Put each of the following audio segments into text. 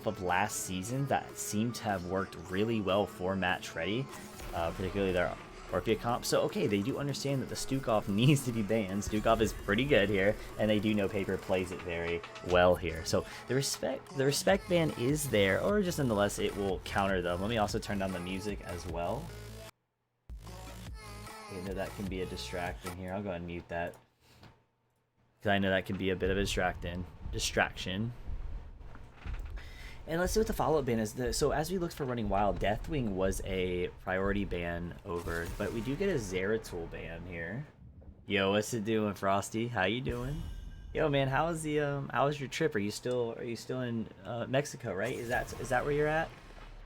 off of last season that seem to have worked really well for Match Ready, particularly their Orphea comp. So okay, they do understand that the Stukov needs to be banned. Stukov is pretty good here, and they do know Paper plays it very well here. So the respect ban is there, or just nonetheless it will counter them. Let me also turn down the music as well. I know that can be a distraction here. I'll go ahead and mute that, because I know that can be a bit of a distraction. And let's see what the follow-up ban is. So as we looked for running wild, Deathwing was a priority ban over, but we do get a Zeratul ban here. Yo, what's it doing, Frosty? How you doing? Yo, man, how was your trip? Are you still in Mexico, right? Is that where you're at?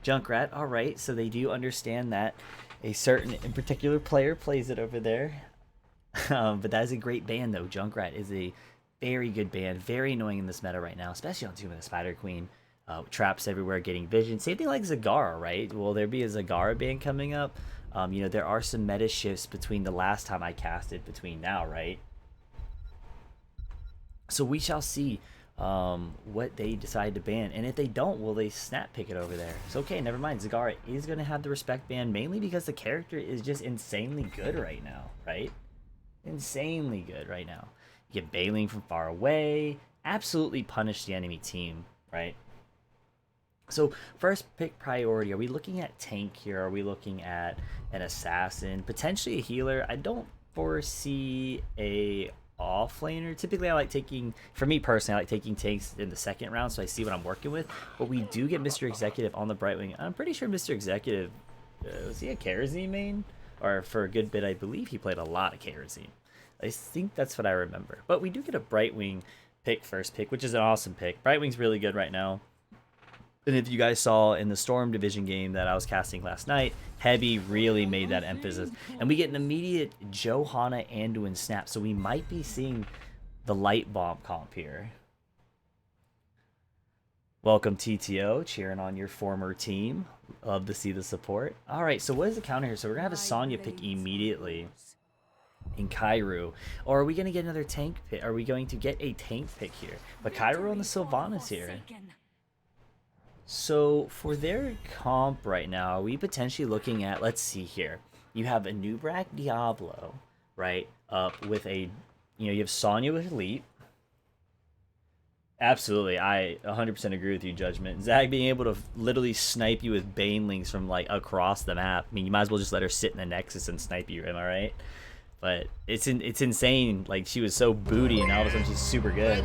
Junkrat. All right. So they do understand that a certain in particular player plays it over there. But that is a great ban though. Junkrat is a very good ban, very annoying in this meta right now, especially on 2 with the Spider Queen. Traps everywhere, getting vision. Same thing like Zagara, right? Will there be a Zagara ban coming up? You know, there are some meta shifts between the last time I casted between now, right? So we shall see what they decide to ban, and if they don't, will they snap pick it over there? So okay, never mind. Zagara is going to have the respect ban, mainly because the character is just insanely good right now, right? Insanely good right now. You get bailing from far away, absolutely punish the enemy team, right? So first pick priority, are we looking at tank here? Are we looking at an assassin? Potentially a healer. I don't foresee a offlaner. Typically I like taking, for me personally, I like taking tanks in the second round so I see what I'm working with. But we do get Mr. Executive on the Brightwing. I'm pretty sure Mr. Executive, was he a Kerosene main? Or for a good bit, I believe he played a lot of Kerosene. I think that's what I remember. But we do get a Brightwing pick, first pick, which is an awesome pick. Brightwing's really good right now. And if you guys saw in the Storm Division game that I was casting last night, Heavy really made that emphasis. And we get an immediate Johanna Anduin snap, so we might be seeing the Light Bomb comp here. Welcome TTO, cheering on your former team. Love to see the support. Alright, so what is the counter here? So we're going to have a Sonya pick immediately in Kairu. Or are we going to get another tank pick? Are we going to get a tank pick here? But Kairu on the Sylvanas here. So for their comp right now, are we potentially looking at, let's see here. You have a Nubrak Diablo, right? Up with a, you have Sonya with Elite. Absolutely, I 100% agree with you, Judgment. Zag being able to literally snipe you with Banelings from like across the map. I mean, you might as well just let her sit in the Nexus and snipe you, am I right? But it's insane. Like, she was so booty and all of a sudden she's super good.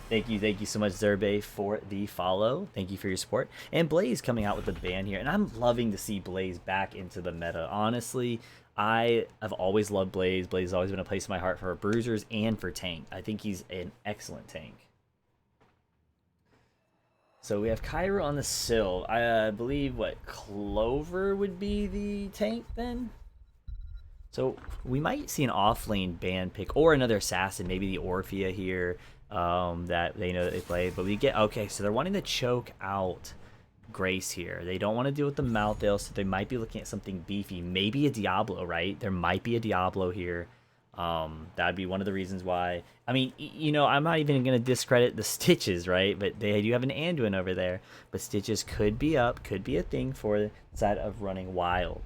Thank you so much, Zerbe, for the follow. Thank you for your support. And Blaze coming out with the ban here. And I'm loving to see Blaze back into the meta. Honestly, I have always loved Blaze. Blaze has always been a place in my heart for bruisers and for tank. I think he's an excellent tank. So we have Kyra on the Syl. I believe, what, Clover would be the tank then? So we might see an offlane ban pick or another assassin, maybe the Orphea here. That they know that they play, but we get, okay, so they're wanting to choke out Grace here. They don't want to deal with the Malthael, so they might be looking at something beefy, maybe a Diablo, right? There might be a Diablo here. That'd be one of the reasons why. I mean, I'm not even going to discredit the Stitches, right? But they do have an Anduin over there, but Stitches could be up, could be a thing for the side of running wild.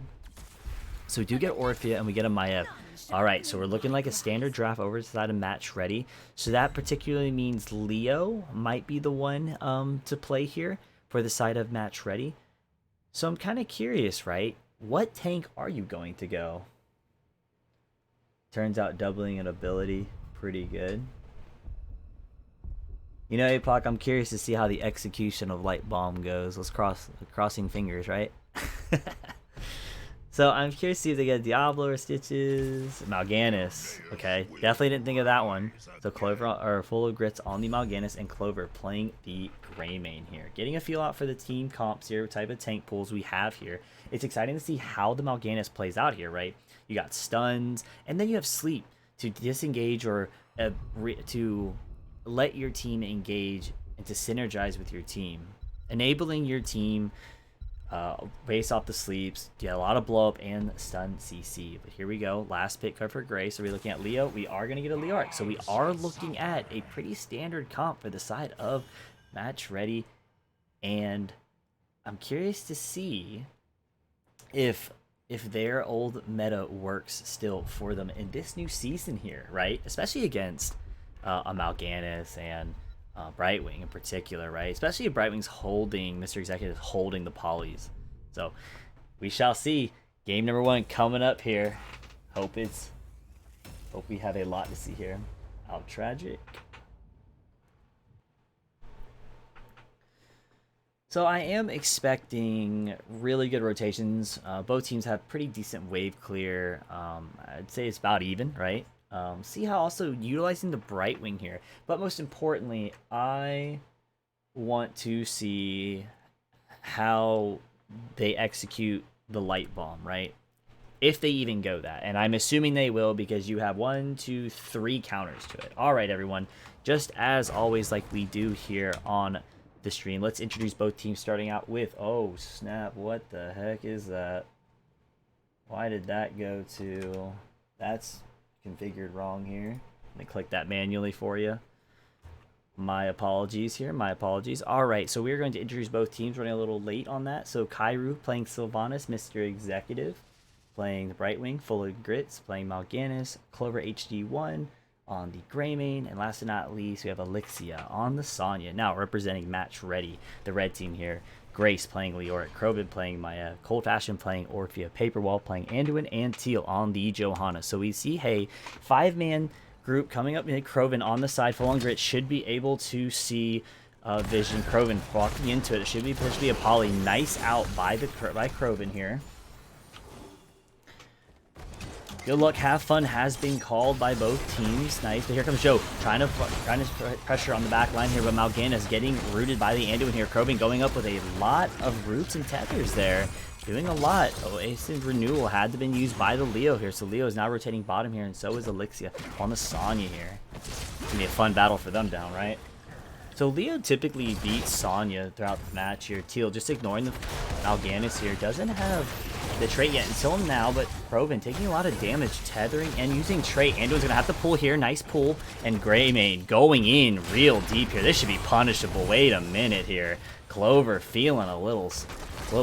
So we do get Orphea and we get a Maya. Alright, so we're looking like a standard draft over to the side of Match Ready. So that particularly means Leo might be the one to play here for the side of Match Ready. So I'm kind of curious, right? What tank are you going to go? Turns out doubling an ability, pretty good. Apoc, I'm curious to see how the execution of Light Bomb goes. Let's crossing fingers, right? So I'm curious to see if they get Diablo or Stitches. Mal'Ganis. Okay, definitely didn't think of that one. So Clover, or Full of Grits on the Mal'Ganis, and Clover playing the Greymane here. Getting a feel out for the team comps here, what type of tank pools we have here. It's exciting to see how the Mal'Ganis plays out here, right? You got stuns, and then you have sleep to disengage or to let your team engage and to synergize with your team. Enabling your team based off the sleeps, get a lot of blow up and stun CC. But here we go, last pick card for Gray. So we're looking at Leo. We are going to get a Leoric. So we are looking at a pretty standard comp for the side of match ready, and I'm curious to see if their old meta works still for them in this new season here, right? Especially against a Mal'Ganis and Brightwing in particular, right? Especially if Brightwing's holding, Mr. Executive holding the polys. So we shall see. Game number 1 coming up here. Hope we have a lot to see here. How tragic. So I am expecting really good rotations. Both teams have pretty decent wave clear. I'd say it's about even, right? See how also utilizing the Brightwing here. But most importantly, I want to see how they execute the light bomb, right? If they even go that. And I'm assuming they will, because you have 1, 2, 3 counters to it. All right, everyone. Just as always, like we do here on the stream, let's introduce both teams, starting out with, oh snap, what the heck is that? Why did that go to, that's configured wrong here. Let me click that manually for you. My apologies here, my apologies. All right, so we're going to introduce both teams, running a little late on that. So Kairu playing Sylvanas, Mr. Executive playing the Brightwing, Full of Grits playing Mal'Ganis, Clover HD1 on the Greymane, and last but not least, we have Elixia on the Sonya. Now, representing Match Ready, the red team here, Grace playing Leoric, Kroven playing Maya, Cold Fashion playing Orphea, Paperwall playing Anduin, and Teal on the Johanna. So we see, hey, 5-man group coming up mid. Kroven on the side, Full on Grit should be able to see Vision. Kroven walking into it. It should be potentially a poly. Nice out by Kroven here. Good luck, have fun has been called by both teams. Nice, but here comes Joe trying to pressure on the back line here, but Mal'Ganis getting rooted by the Anduin here. Kroven going up with a lot of roots and tethers there. Doing a lot. Oasis Renewal had to been used by the Leo here, so Leo is now rotating bottom here, and so is Elixia on the Sonya here. It's going to be a fun battle for them down, right? So Leo typically beats Sonya throughout the match here. Teal just ignoring the Mal'Ganis here. Doesn't have the trait yet until now, but Kroven taking a lot of damage, tethering and using trait. Anduin's gonna have to pull here, nice pull, and Greymane going in real deep here. This should be punishable. Wait a minute here. Clover feeling a little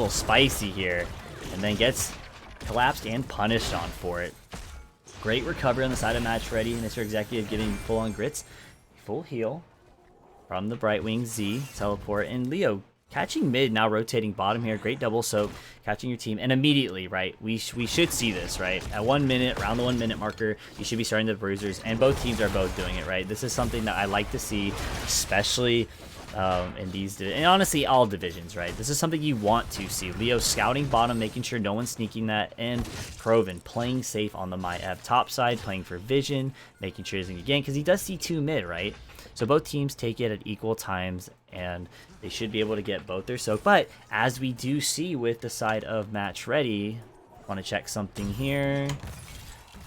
spicy here, and then gets collapsed and punished on for it. Great recovery on the side of Match Ready. Mr. Executive giving full on grits, full heal from the Brightwing Z teleport, and Leo catching mid, now rotating bottom here. Great double soak, catching your team, and immediately, right, we should see this, right? At 1 minute, around the 1 minute marker, you should be starting the bruisers, and both teams are both doing it, right? This is something that I like to see, especially in these, and honestly, all divisions, right? This is something you want to see. Leo scouting bottom, making sure no one's sneaking that, and Kroven playing safe on the MyEv top side, playing for vision, making sure he's again, because he does see 2 mid, right? So both teams take it at equal times, and they should be able to get both their soak. But as we do see with the side of Match Ready, want to check something here.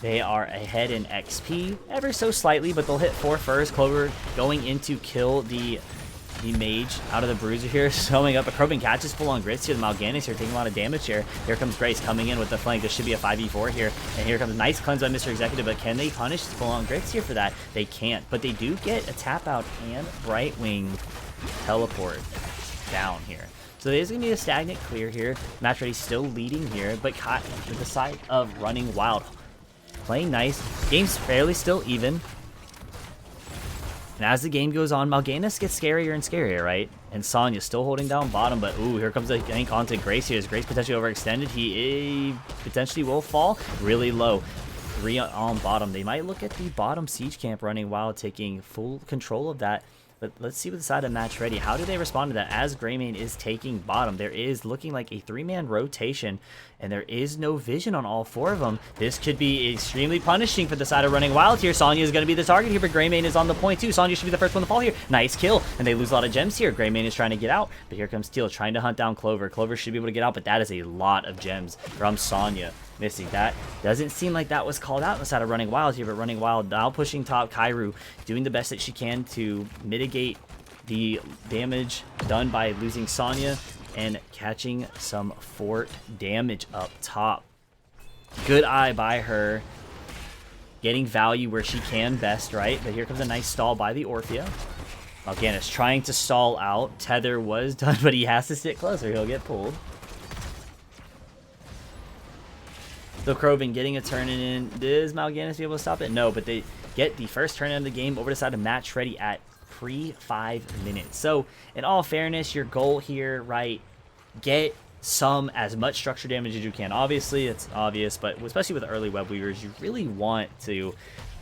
They are ahead in XP ever so slightly, but they'll hit 4 first. Clover going in to kill the mage out of the bruiser here, showing up. A Kroven catches full on grits here. The Mal'Ganis here taking a lot of damage here. Here comes Grace coming in with the flank. This should be a 5v4 here. And here comes a nice cleanse by Mr. Executive, but can they punish full on grits here for that? They can't, but they do get a tap out and Brightwing teleport down here. So there's going to be a stagnant clear here. Match Ready still leading here, but caught to the side of running wild. Playing nice. Game's fairly still even. And as the game goes on, Mal'Ganis gets scarier and scarier, right? And Sonya still holding down bottom, but ooh, here comes a gank onto Grace here. Is Grace potentially overextended? He potentially will fall really low. 3 on bottom. They might look at the bottom siege camp running wild, taking full control of that. But let's see what the side of Match Ready. How do they respond to that as Greymane is taking bottom? There is looking like a 3-man rotation, and there is no vision on all 4 of them. This could be extremely punishing for the side of running wild here. Sonya is going to be the target here, but Greymane is on the point too. Sonya should be the first one to fall here. Nice kill, and they lose a lot of gems here. Greymane is trying to get out, but here comes Teal trying to hunt down Clover. Clover should be able to get out, but that is a lot of gems from Sonya. Missing that. Doesn't seem like that was called out on the side of Running Wild here, but Running Wild now pushing top. Kairu doing the best that she can to mitigate the damage done by losing Sonya and catching some fort damage up top. Good eye by her. Getting value where she can best, right? But here comes a nice stall by the Orphea. Mal'Ganis trying to stall out. Tether was done, but he has to sit closer. He'll get pulled. So Kroven getting a turn in. Does Mal'Ganis be able to stop it? No, but they get the first turn in of the game over the side of match ready at pre-5 minutes. So in all fairness, your goal here, right, get as much structure damage as you can. Obviously, it's obvious, but especially with early web weavers, you really want to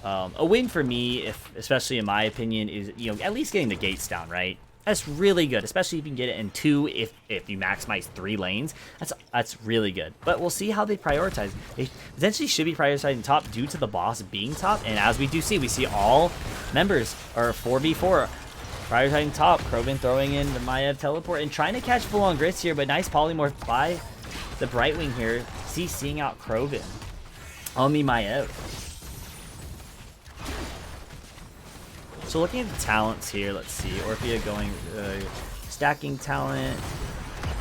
a win for me, especially in my opinion, is at least getting the gates down, right? That's really good, especially if you can get it in 2. If you maximize 3 lanes, that's really good. But we'll see how they prioritize. They essentially should be prioritizing top due to the boss being top, and as we do see, we see all members are 4v4 prioritizing top. Kroven throwing in the Maiev teleport and trying to catch full-on grits here, but nice polymorph by the Brightwing here, CCing out Kroven on the Maiev. So looking at the talents here, let's see. Orphea going, stacking talent.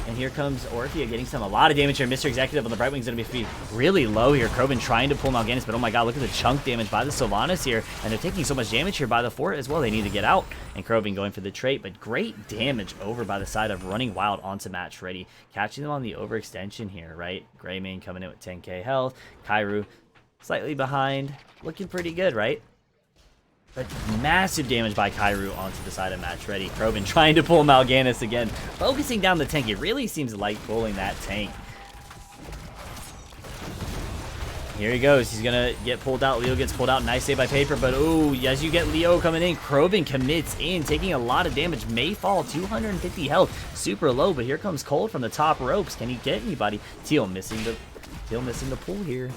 And here comes Orphea getting a lot of damage here. Mr. Executive on the Brightwing's going to be really low here. Kroven trying to pull Mal'Ganis, but oh my god, look at the chunk damage by the Sylvanas here. And they're taking so much damage here by the fort as well. They need to get out. And Kroven going for the trait, but great damage over by the side of Running Wild onto match ready. Catching them on the overextension here, right? Greymane coming in with 10k health. Kairu slightly behind. Looking pretty good, right? But massive damage by Kairu onto the side of match ready. Kroven trying to pull Mal'Ganis again. Focusing down the tank. It really seems like pulling that tank. Here he goes. He's going to get pulled out. Leo gets pulled out. Nice save by Paper. But, ooh, as you get Leo coming in, Kroven commits in, taking a lot of damage. May fall, 250 health. Super low, but here comes Cold from the top ropes. Can he get anybody? Teal missing the pull here.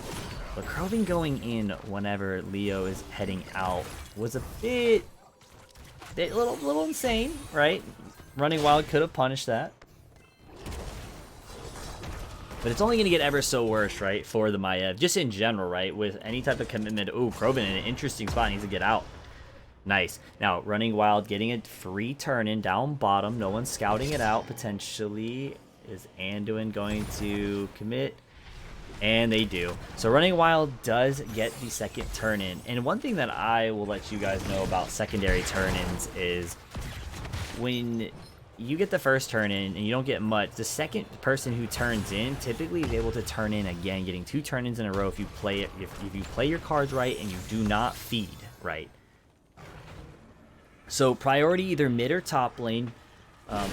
But Kroven going in whenever Leo is heading out was a little insane, right? Running Wild could have punished that. But it's only going to get ever so worse, right, for the Maiev. Just in general, right, with any type of commitment. Ooh, Kroven in an interesting spot. Needs to get out. Nice. Now, Running Wild getting a free turn in down bottom. No one's scouting it out, potentially. Is Anduin going to commit? And they do. So Running Wild does get the second turn in. And one thing that I will let you guys know about secondary turn-ins is when you get the first turn in and you don't get much, the second person who turns in typically is able to turn in again, getting 2 turn-ins in a row if you play it, if you play your cards right and you do not feed right. So priority either mid or top lane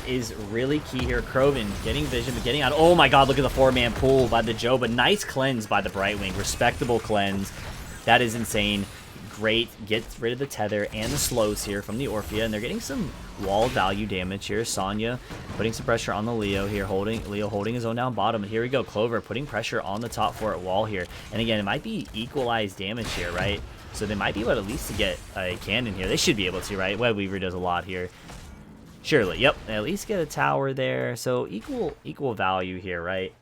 is really key here. Kroven getting vision, but getting out. Oh my god, look at the 4-man pull by the Joe, but nice cleanse by the Brightwing. Respectable cleanse. That is insane. Great. Gets rid of the tether and the slows here from the Orphea, and they're getting some wall value damage here. Sonya putting some pressure on the Leo here, Leo holding his own down bottom. And here we go, Clover putting pressure on the top fort wall here. And again, it might be equalized damage here, right? So they might be able to at least to get a cannon here. They should be able to, right? Web Weaver does a lot here. Surely, yep. At least get a tower there. So equal value here, right?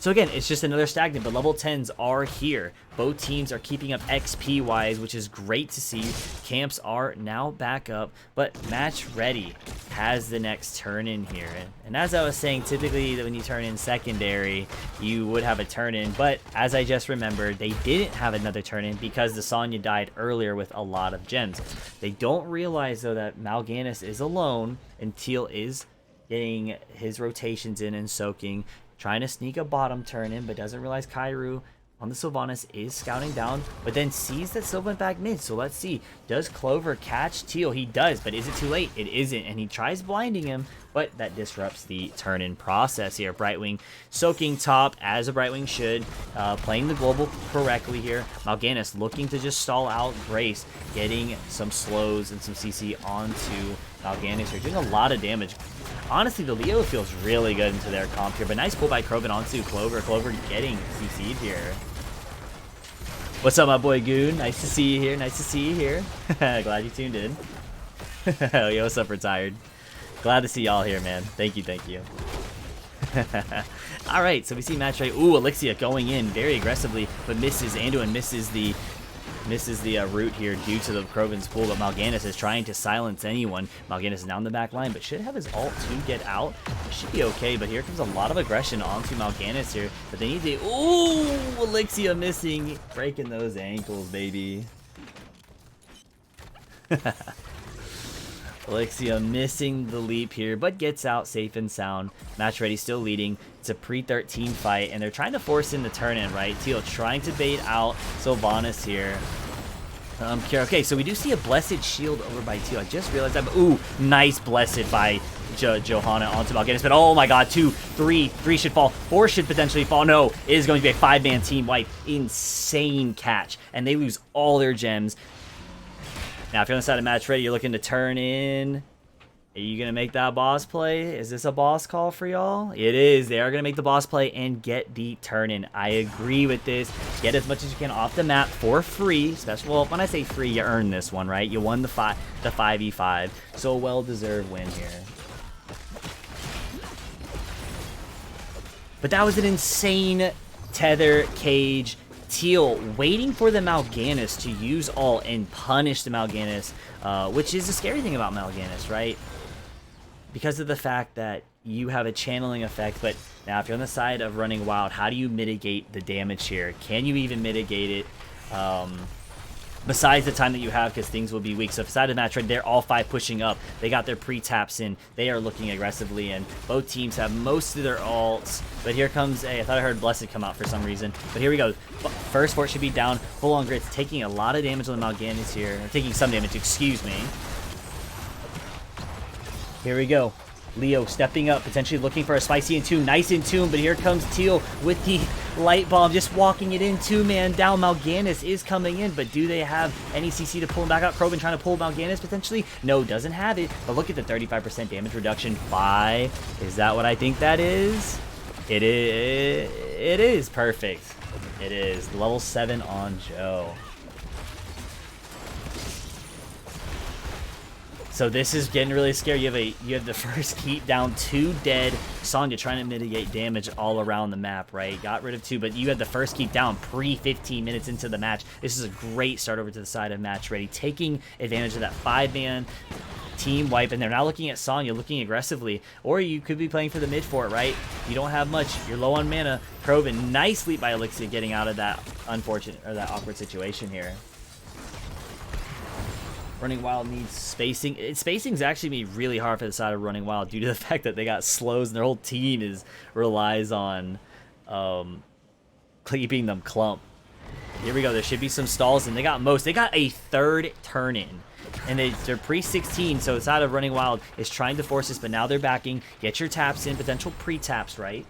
So again, it's just another stagnant, but level 10s are here. Both teams are keeping up XP-wise, which is great to see. Camps are now back up, but match ready has the next turn in here. And as I was saying, typically when you turn in secondary, you would have a turn in, but as I just remembered, they didn't have another turn in because the Sonya died earlier with a lot of gems. They don't realize though that Mal'Ganis is alone and Teal is getting his rotations in and soaking, trying to sneak a bottom turn in, but doesn't realize Kairu on the Sylvanas is scouting down, but then sees that Sylvan went back mid. So let's see. Does Clover catch Teal? He does, but is it too late? It isn't, and he tries blinding him, but that disrupts the turn-in process here. Brightwing soaking top, as a Brightwing should, playing the global correctly here. Mal'Ganis looking to just stall out Grace, getting some slows and some CC onto Mal'Ganis here, doing a lot of damage. Honestly, the Leo feels really good into their comp here, but nice pull by Kroven onto Clover. Clover getting CC'd here. What's up, my boy Goon? Nice to see you here. Nice to see you here. Glad you tuned in. Yo, what's up, Retired? Glad to see y'all here, man. Thank you, thank you. All right, so we see match right. Ooh, Elixia going in very aggressively, but misses. Anduin misses the route here due to the Kroven's pull, but Mal'Ganis is trying to silence anyone. Mal'Ganis is down the back line, but should have his ult to get out. It should be okay, but here comes a lot of aggression onto Mal'Ganis here, but they need to... Ooh, Elixia missing, breaking those ankles, baby. Elixia missing the leap here, but gets out safe and sound. Match ready, still leading. It's a pre-13 fight, and they're trying to force in the turn-in, right? Teal trying to bait out Sylvanas here. Okay, so we do see a Blessed Shield over by Teal. I just realized that. Ooh, nice Blessed by Johanna onto Mal'Ganis. But oh my god, 2, 3 should fall. 4 should potentially fall. No, it is going to be a 5-man team wipe. Insane catch. And they lose all their gems. Now, if you're on the side of match ready, you're looking to turn in. Are you going to make that boss play? Is this a boss call for y'all? It is. They are going to make the boss play and get the turn in. I agree with this. Get as much as you can off the map for free. Well, when I say free, you earned this one, right? You won the 5v5. So a well-deserved win here. But that was an insane tether cage. Teal waiting for the Mal'Ganis to use ult and punish the Mal'Ganis, which is the scary thing about Mal'Ganis, right? Because of the fact that you have a channeling effect, but now if you're on the side of running wild, how do you mitigate the damage here? Can you even mitigate it? Besides the time that you have, because things will be weak. So side of match right, they're all 5 pushing up. They got their pre-taps in. They are looking aggressively, and both teams have most of their ults. But here comes I thought I heard Blessed come out for some reason. But here we go. First fort should be down. Full on grits, taking a lot of damage on the Mal'Ganis here. Or taking some damage, excuse me. Here we go. Leo stepping up, potentially looking for a spicy Entomb. Nice Entomb, but here comes Teal with the light bomb, just walking it in. 2-man down. Mal'Ganis is coming in, but do they have any CC to pull him back out? Kroban trying to pull Mal'Ganis potentially? No, doesn't have it. But look at the 35% damage reduction. 5. Is that what I think that is? It is. It is perfect. It is. Level 7 on Joe. So this is getting really scary. You have the first keep down, 2 dead. Sonya trying to mitigate damage all around the map, right? Got rid of 2, but you had the first keep down pre-15 minutes into the match. This is a great start over to the side of match ready, taking advantage of that 5-man team wipe, and they're now looking at Sonya, looking aggressively. Or you could be playing for the mid fort, right? You don't have much. You're low on mana. Kroban, nice leap by Elixir getting out of that unfortunate or that awkward situation here. Running Wild needs spacing. Spacing's actually be really hard for the side of Running Wild due to the fact that they got slows and their whole team relies on keeping them clump. Here we go. There should be some stalls, and they got most. They got a 3rd turn in, and they're pre-16. So the side of Running Wild is trying to force this, but now they're backing. Get your taps in, potential pre-taps, right?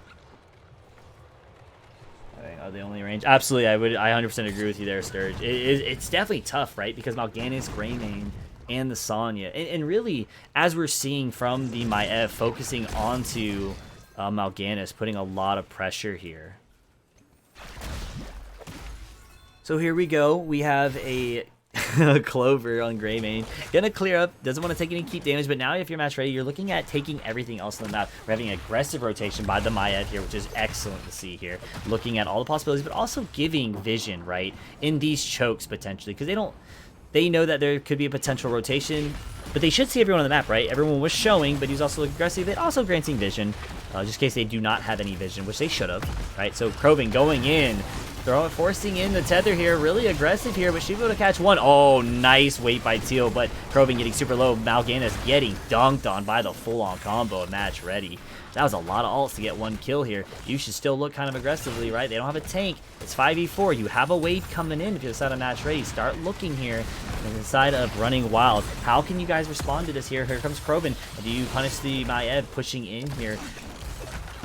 Are they only range? Absolutely, I 100% agree with you there, Sturge. It's definitely tough, right? Because Mal'Ganis, Greymane, and the Sonya. And really, as we're seeing from the Maiev focusing onto Mal'Ganis, putting a lot of pressure here. So here we go. We have a Clover on Greymane. Gonna clear up. Doesn't want to take any keep damage, but now if you're match ready, you're looking at taking everything else on the map. We're having aggressive rotation by the Maiev here, which is excellent to see here. Looking at all the possibilities, but also giving vision, right, in these chokes potentially, because they know that there could be a potential rotation, but they should see everyone on the map, right? Everyone was showing, but he's also aggressive. It also granting vision, just in case they do not have any vision, which they should have, right? So Kroban going in, forcing in the tether here, really aggressive here, but she's able to catch one. Oh, nice wait by Teal, but Kroban getting super low. Mal'Ganis getting dunked on by the full-on combo. Match ready. That was a lot of ults to get 1 kill here. You should still look kind of aggressively, right? They don't have a tank. It's 5v4. You have a wave coming in if you decide to match ready. Start looking here on the side of Running Wild. How can you guys respond to this here? Here comes Kroban. Do you punish the Maiev pushing in here?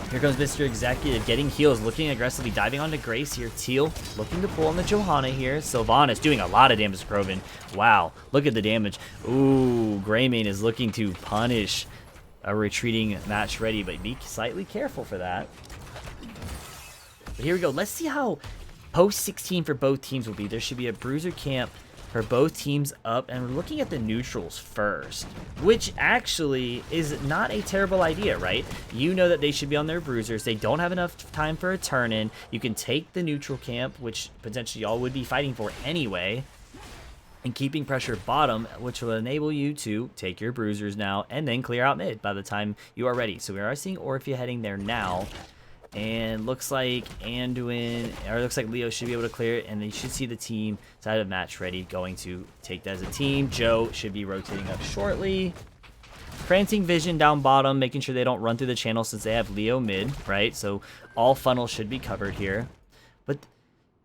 Here comes Mr. Executive getting heals, looking aggressively, diving onto Grace here. Teal looking to pull on the Johanna here. Sylvanas doing a lot of damage to Kroban. Wow, look at the damage. Ooh, Greymane is looking to punish a retreating match ready, but be slightly careful for that. But here we go. Let's see how post 16 for both teams will be. There should be a bruiser camp for both teams up, and we're looking at the neutrals first, which actually is not a terrible idea, right? You know that they should be on their bruisers. They don't have enough time for a turn-in. You can take the neutral camp, which potentially y'all would be fighting for anyway, and keeping pressure bottom, which will enable you to take your bruisers now and then clear out mid by the time you are ready. So we are seeing Orphea heading there now. And looks like Anduin, or looks like Leo should be able to clear it, and you should see the team side of match ready going to take that as a team. Joe should be rotating up shortly. Granting vision down bottom, making sure they don't run through the channel since they have Leo mid, right? So all funnels should be covered here. But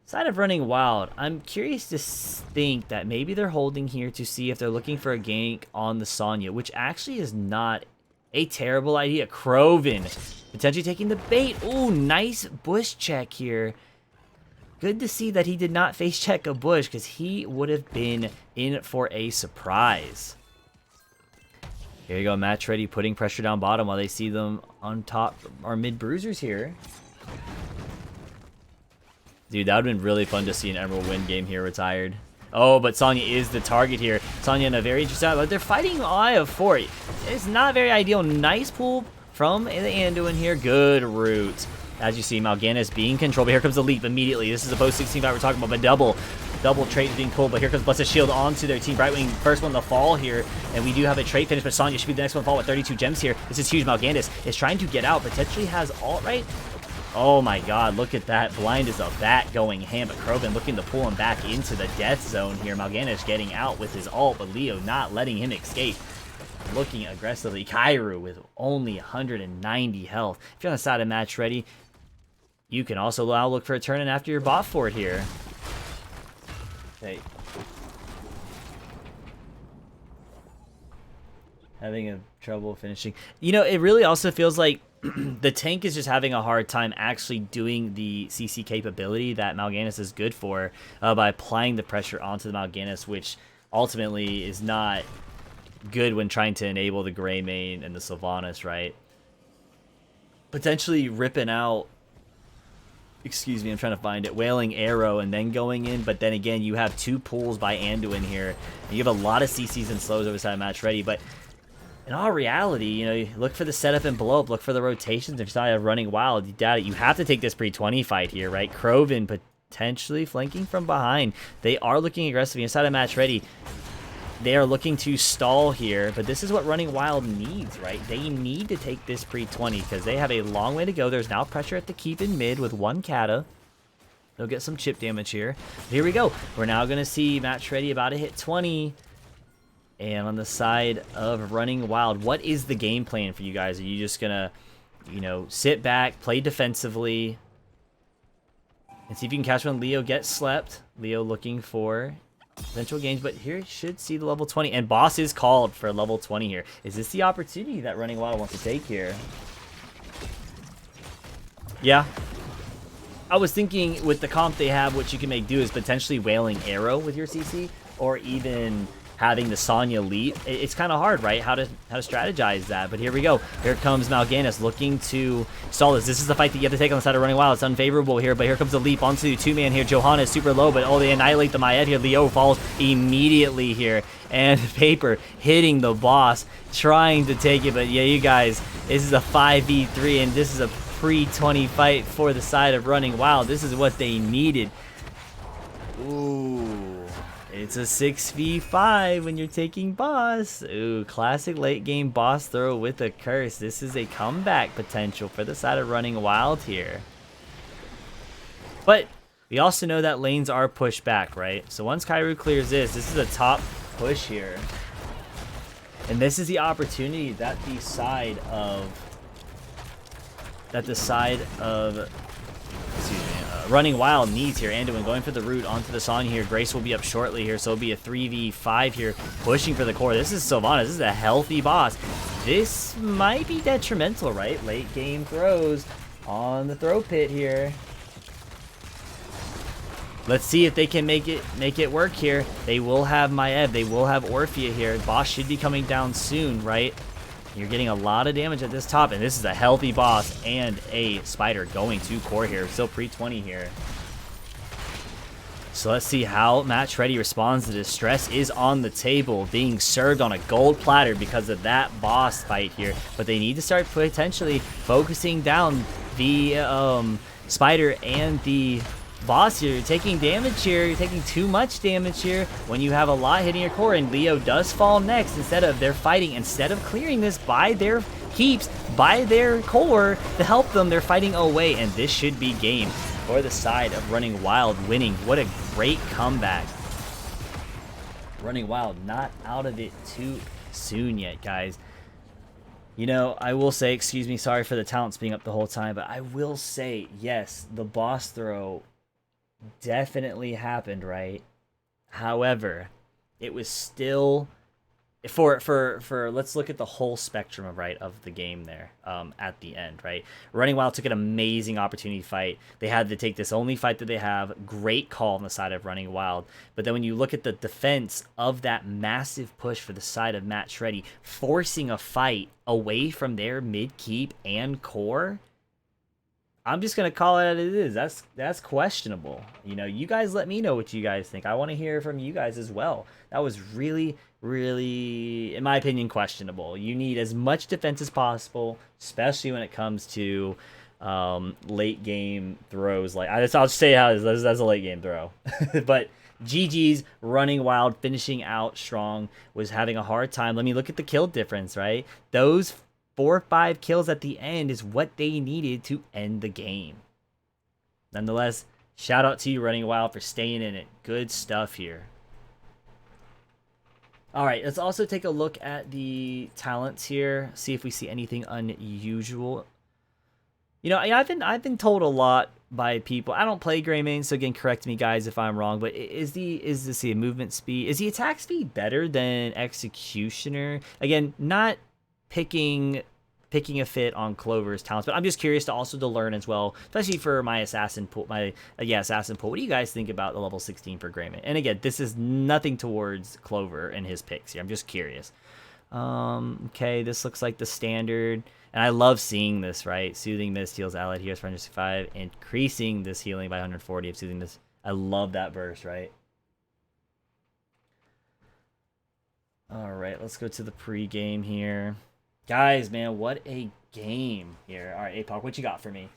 side of running wild, I'm curious to think that maybe they're holding here to see if they're looking for a gank on the Sonya, which actually is not a terrible idea. Kroven potentially taking the bait. Ooh, nice bush check here. Good to see that he did not face check a bush, because he would have been in for a surprise. Here you go, match ready, putting pressure down bottom while they see them on top. Our mid bruisers here. Dude, that would have been really fun to see an Emerald win game here retired. Oh, but Sonya is the target here. Sonya in a very interesting, but they're fighting Eye of 4. It's not very ideal. Nice pull from the Anduin here. Good route. As you see, Mal'Ganis being controlled, but here comes the leap immediately. This is the post 16 fight we're talking about, but double trait being pulled, but here comes Blessed Shield onto their team. Brightwing, first one to fall here, and we do have a trait finish, but Sonya should be the next one to fall with 32 gems here. This is huge. Mal'Ganis is trying to get out, potentially has ult, right? Oh my god, look at that. Blind as a bat going ham, but Kroven looking to pull him back into the death zone here. Mal'Ganis getting out with his ult, but Leo not letting him escape. Looking aggressively. Kairu with only 190 health. If you're on the side of match ready, you can also now look for a turn in after your bot fort here. Okay. Having a trouble finishing. You know, it really also feels like the tank is just having a hard time actually doing the CC capability that Mal'Ganis is good for by applying the pressure onto the Mal'Ganis, which ultimately is not good when trying to enable the Greymane and the Sylvanas, right? Potentially ripping out, excuse me, I'm trying to find it, Wailing Arrow and then going in, but then again, you have two pulls by Anduin here. And you have a lot of CCs and slows over side match ready, but in all reality, you know, you look for the setup and blow up, look for the rotations. If you're not running wild, you have to take this pre-20 fight here, right? Kroven potentially flanking from behind. They are looking aggressively inside of match ready. They are looking to stall here, but this is what running wild needs, right? They need to take this pre-20 because they have a long way to go. There's now pressure at the keep in mid with one kata. They'll get some chip damage here. Here we go. We're now going to see match ready about to hit 20. And on the side of running wild, what is the game plan for you guys? Are you just going to, you know, sit back, play defensively, and see if you can catch when Leo gets slept? Leo looking for potential gains, but here you should see the level 20. And boss is called for level 20 here. Is this the opportunity that running wild wants to take here? Yeah. I was thinking with the comp they have, what you can make do is potentially Wailing Arrow with your CC, or even having the Sonya leap. It's kind of hard, right? How to strategize that. But here we go. Here comes Mal'Ganis looking to stall this. This is the fight that you have to take on the side of running wild. It's unfavorable here, but here comes the leap onto the two-man here. Johanna is super low, but oh, they annihilate the Maiev here. Leo falls immediately here. And Paper hitting the boss, trying to take it. But yeah, you guys, this is a 5v3, and this is a pre-20 fight for the side of running wild. This is what they needed. Ooh. It's a 6v5 when you're taking boss. Ooh, classic late game boss throw with a curse. This is a comeback potential for the side of running wild here. But we also know that lanes are pushed back, right? So once Kairu clears this is a top push here. And this is the opportunity that the side of running wild needs here. Anduin going for the root onto the Sonya here. Grace will be up shortly here, so it'll be a 3v5 here, pushing for the core. This is Sylvanas. This is a healthy boss. This might be detrimental, right? Late game throws on the throw pit here. Let's see if they can make it work here. They will have Maiev. They will have Orphea here. Boss should be coming down soon, right? You're getting a lot of damage at this top, and this is a healthy boss and a spider going to core here. Still pre-20 here. So let's see how Match Ready responds to this. Stress is on the table, being served on a gold platter because of that boss fight here. But they need to start potentially focusing down the spider and the Boss, you're taking damage here. You're taking too much damage here when you have a lot hitting your core, and Leo does fall next. Instead of clearing this by their keeps, by their core to help them, they're fighting away, and this should be game for the side of Running Wild winning. What a great comeback. Running Wild not out of it too soon yet, guys. You know, I will say, excuse me, sorry for the talents being up the whole time, but I will say, yes, the boss throw definitely happened, right? However, it was still for let's look at the whole spectrum of the game there at the end, right? Running Wild took an amazing opportunity fight. They had to take this only fight that they have. Great call on the side of Running Wild. But then when you look at the defense of that massive push for the side of Matt Shreddy, forcing a fight away from their mid keep and core, I'm just gonna call it as it is. That's questionable. You know, you guys let me know what you guys think. I want to hear from you guys as well. That was really, really, in my opinion, questionable. You need as much defense as possible, especially when it comes to late game throws. Like I'll just say how that's a late game throw. But GG's Running Wild finishing out strong, was having a hard time. Let me look at the kill difference, right? Those 4 or 5 kills at the end is what they needed to end the game. Nonetheless, shout out to you, Running Wild, for staying in it. Good stuff here. All right, let's also take a look at the talents here, see if we see anything unusual. You know, I've been told a lot by people. I don't play Greymane, so again, correct me, guys, if I'm wrong. But is the movement speed, is the attack speed better than Executioner? Again, not picking a fit on Clover's talents, but I'm just curious to learn as well, especially for my assassin pool. Assassin pool. What do you guys think about the level 16 for Greymane? And again, this is nothing towards Clover and his picks here. I'm just curious. Okay, this looks like the standard, and I love seeing this, right? Soothing Mist heals allied heroes for 165, increasing this healing by 140 of Soothing Mist. I love that burst, right? All right, let's go to the pre-game here. Guys, man, what a game here. All right, APOC, what you got for me?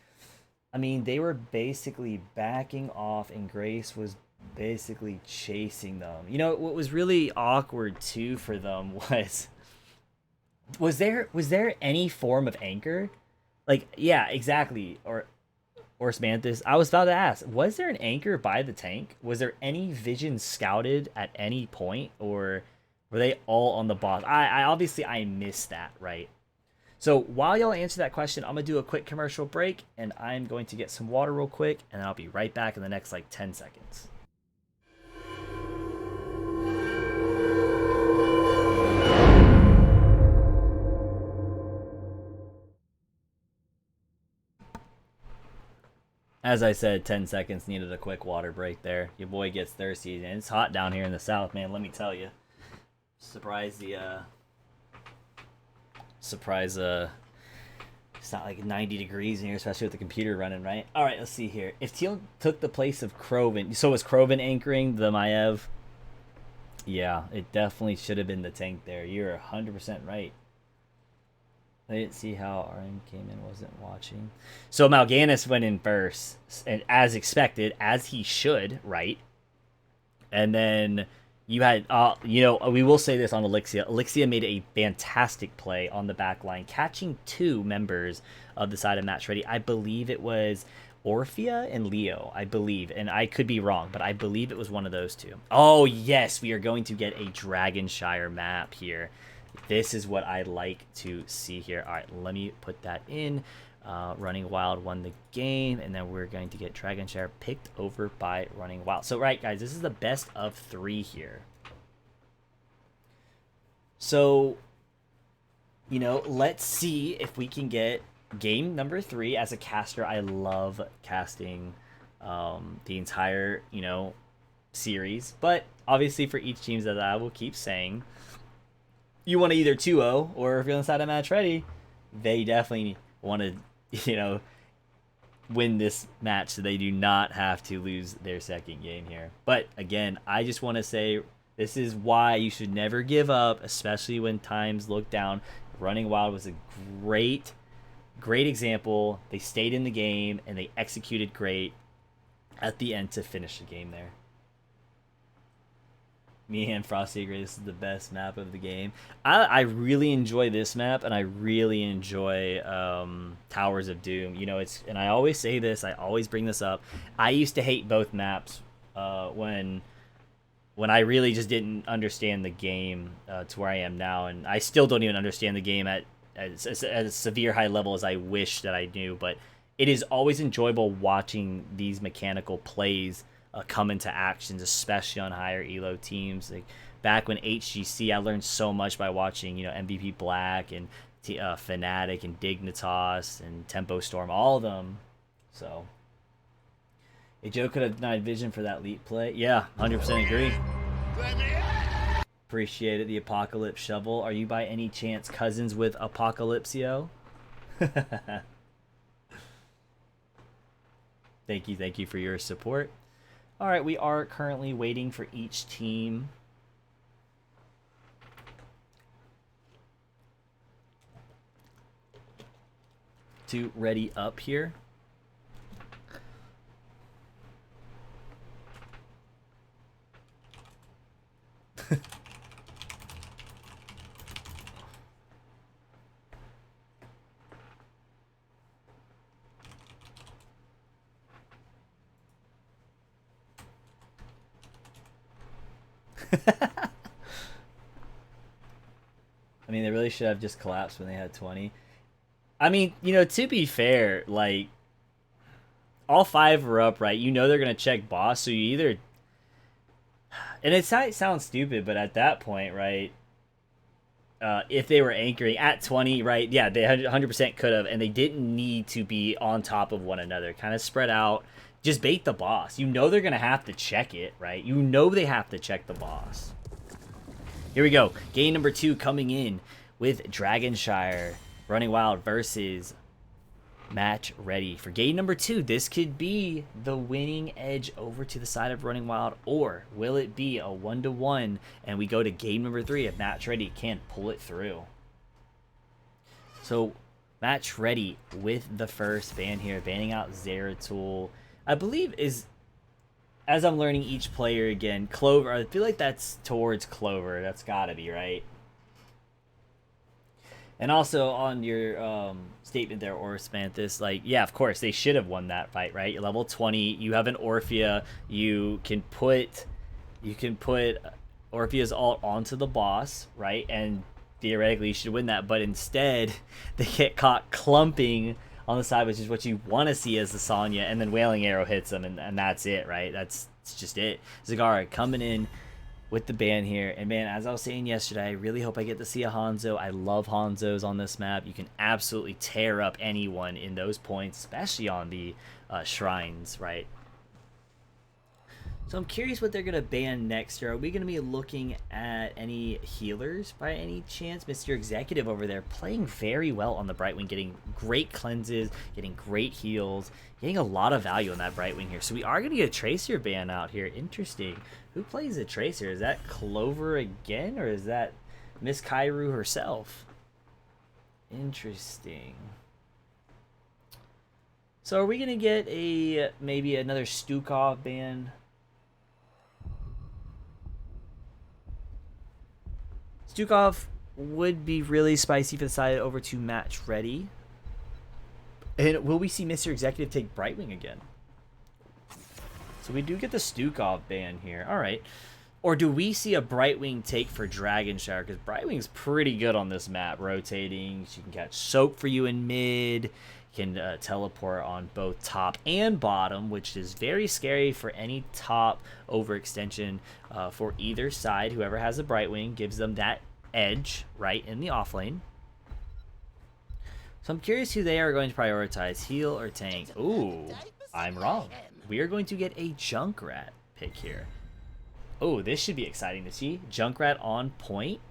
I mean, they were basically backing off, and Grace was basically chasing them. You know, what was really awkward, too, for them was there any form of anchor? Like, yeah, exactly. Or Smanthus, I was about to ask, was there an anchor by the tank? Was there any vision scouted at any point, or were they all on the boss? I obviously I missed that, right? So while y'all answer that question, I'm gonna do a quick commercial break, and I'm going to get some water real quick, and I'll be right back in the next like 10 seconds. As I said, 10 seconds, needed a quick water break there. Your boy gets thirsty, and it's hot down here in the south, man, let me tell you. Surprise, it's not like 90 degrees in here, especially with the computer running, right? All right, let's see here. If Teal took the place of Krovan, so was Krovan anchoring the Maiev? Yeah, it definitely should have been the tank there. You're 100% right. I didn't see how RM came in, wasn't watching. So Mal'Ganis went in first, and as expected, as he should, right? And then you had, you know, we will say this on Elixia. Elixia made a fantastic play on the back line, catching 2 members of the side of Matt Shreddy. I believe it was Orphea and Leo, I believe. And I could be wrong, but I believe it was one of those 2. Oh, yes, we are going to get a Dragonshire map here. This is what I like to see here. All right, let me put that in. Running Wild won the game, and then we're going to get Dragonshire picked over by Running Wild. So, right, guys, this is the best of 3 here. So, you know, let's see if we can get game number 3. As a caster, I love casting the entire, you know, series. But, obviously, for each team that I will keep saying, you want to either 2-0, or if you're on the side of Matt Shreddy, they definitely want to, you know, win this match so they do not have to lose their second game here. But again, I just want to say this is why you should never give up, especially when times look down. Running Wild was a great example. They stayed in the game and they executed great. at the end to finish the game there. Me and Frosty agree this is the best map of the game. I really enjoy this map, and I really enjoy Towers of Doom. You know, and I always say this, I always bring this up. I used to hate both maps when I really just didn't understand the game to where I am now, and I still don't even understand the game at a severe high level as I wish that I knew. But it is always enjoyable watching these mechanical plays come into actions, especially on higher elo teams. Like back when HGC, I learned so much by watching, MVP Black and Fnatic and Dignitas and Tempo Storm, all of them. So, a Joe could have denied vision for that leap play. Yeah, 100% agree. Appreciate it. The Apocalypse Shovel. Are you by any chance cousins with Apocalypsio? Thank you for your support. All right, we are currently waiting for each team to ready up here. I mean, they really should have just collapsed when they had 20. I mean, to be fair, like, all 5 are up, right? They're going to check boss, so you either... And it sounds stupid, but at that point, right, if they were anchoring at 20, right, yeah, they 100% could have, and they didn't need to be on top of one another. Kind of spread out. Just bait the boss. They're going to have to check it, right? They have to check the boss. Here we go. Game number 2 coming in with Dragonshire Running Wild versus Match Ready. For game number 2, this could be the winning edge over to the side of Running Wild, or will it be a 1-1 and we go to game number 3 if Match Ready can pull it through? So Match Ready with the first ban here, banning out Zeratul. I believe is... As I'm learning each player again, Clover, I feel like that's towards Clover. That's got to be, right? And also on your statement there, Orosmanthus, like, yeah, of course, they should have won that fight, right? You're level 20, you have an Orphea, you can put Orphea's ult onto the boss, right? And theoretically, you should win that, but instead, they get caught clumping on the side, which is what you want to see as the Sonya, and then Wailing Arrow hits them, and that's it, right? That's just it. Zagara coming in with the ban here, and man, as I was saying yesterday, I really hope I get to see a Hanzo. I love Hanzos on this map. You can absolutely tear up anyone in those points, especially on the shrines, right? So I'm curious what they're going to ban next year. Are we going to be looking at any healers by any chance? Mr. Executive over there playing very well on the Brightwing, getting great cleanses, getting great heals, getting a lot of value on that Brightwing here. So we are going to get a Tracer ban out here. Interesting. Who plays a Tracer? Is that Clover again, or is that Miss Kairu herself? Interesting. So are we going to get maybe another Stukov ban? Stukov would be really spicy for the side over to Match Ready. And will we see Mr. Executive take Brightwing again? So we do get the Stukov ban here. All right. Or do we see a Brightwing take for Dragonshire? Because Brightwing's pretty good on this map. Rotating. She can catch soak for you in mid. Can teleport on both top and bottom, which is very scary for any top overextension for either side. Whoever has a Brightwing gives them that edge right in the off lane. So I'm curious who they are going to prioritize, heal or tank. Ooh, I'm wrong. We are going to get a Junkrat pick here. Oh, this should be exciting to see. Junkrat on point.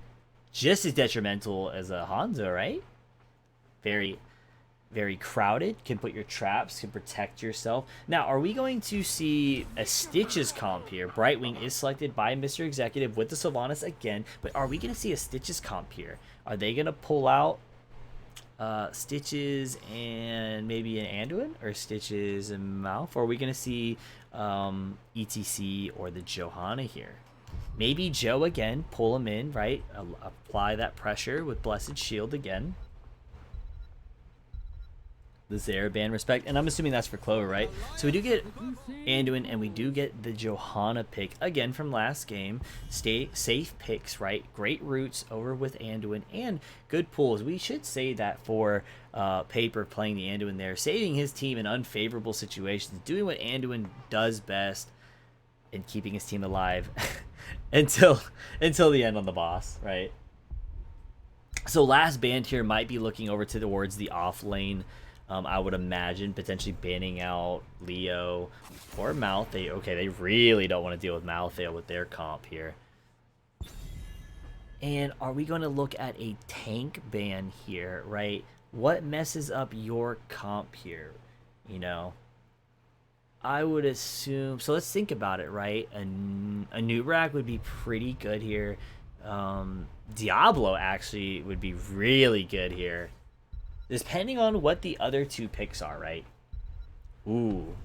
Just as detrimental as a Hanzo, right? Very, very crowded. Can put your traps, can protect yourself. Now, are we going to see a Stitches comp here? Brightwing is selected by Mr. Executive with the Sylvanas again, but are we going to see a Stitches comp here? Are they going to pull out Stitches and maybe an Anduin, or Stitches and Mouth? Or are we going to see ETC or the Johanna here. Maybe Joe again, pull him in, right? Apply that pressure with Blessed Shield again. The Zaraban respect, and I'm assuming that's for Clover, right? So we do get Anduin, and we do get the Johanna pick again from last game. Stay safe picks, right? Great roots over with Anduin and good pulls. We should say that for Paper playing the Anduin there, saving his team in unfavorable situations, doing what Anduin does best, and keeping his team alive until the end on the boss, right? So last band here might be looking over towards the off lane. I would imagine potentially banning out Leo or Malthael. Okay, they really don't want to deal with Malthael with their comp here. And are we going to look at a tank ban here, right? What messes up your comp here? You know, I would assume... So let's think about it, right? A Nubrak would be pretty good here. Diablo actually would be really good here. Depending on what the other two picks are, right? Ooh.